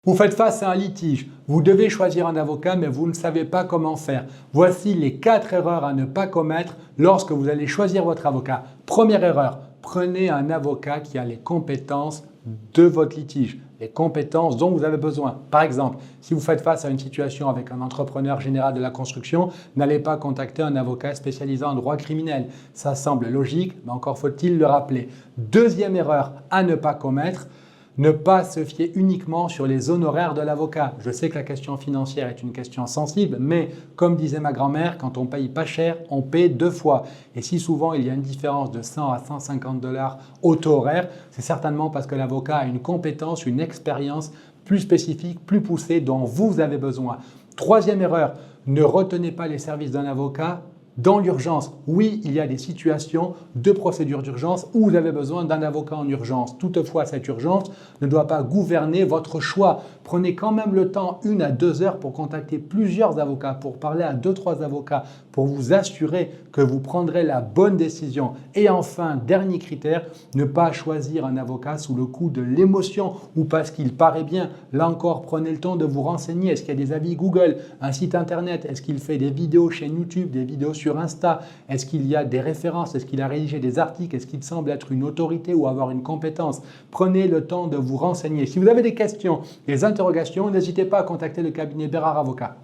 Vous faites face à un litige, vous devez choisir un avocat mais vous ne savez pas comment faire. Voici les 4 erreurs à ne pas commettre lorsque vous allez choisir votre avocat. Première erreur, prenez un avocat qui a les compétences de votre litige, les compétences dont vous avez besoin. Par exemple, si vous faites face à une situation avec un entrepreneur général de la construction, n'allez pas contacter un avocat spécialisé en droit criminel. Ça semble logique, mais encore faut-il le rappeler. Deuxième erreur à ne pas commettre, ne pas se fier uniquement sur les honoraires de l'avocat. Je sais que la question financière est une question sensible, mais comme disait ma grand-mère, quand on paye pas cher, on paye 2 fois. Et si souvent il y a une différence de 100 à 150 $ au taux horaire, c'est certainement parce que l'avocat a une compétence, une expérience plus spécifique, plus poussée dont vous avez besoin. Troisième erreur, ne retenez pas les services d'un avocat dans l'urgence. Oui, il y a des situations de procédure d'urgence où vous avez besoin d'un avocat en urgence. Toutefois, cette urgence ne doit pas gouverner votre choix. Prenez quand même le temps, 1 à 2 heures, pour contacter plusieurs avocats, pour parler à 2-3 avocats, pour vous assurer que vous prendrez la bonne décision. Et enfin, dernier critère, ne pas choisir un avocat sous le coup de l'émotion ou parce qu'il paraît bien. Là encore, prenez le temps de vous renseigner. Est-ce qu'il y a des avis Google, un site internet? Est-ce qu'il fait des vidéos chaîne YouTube, des vidéos sur Insta? Est-ce qu'il y a des références? Est-ce qu'il a rédigé des articles? Est-ce qu'il semble être une autorité ou avoir une compétence? Prenez le temps de vous renseigner. Si vous avez des questions, des interrogations, n'hésitez pas à contacter le cabinet Bérard Avocat.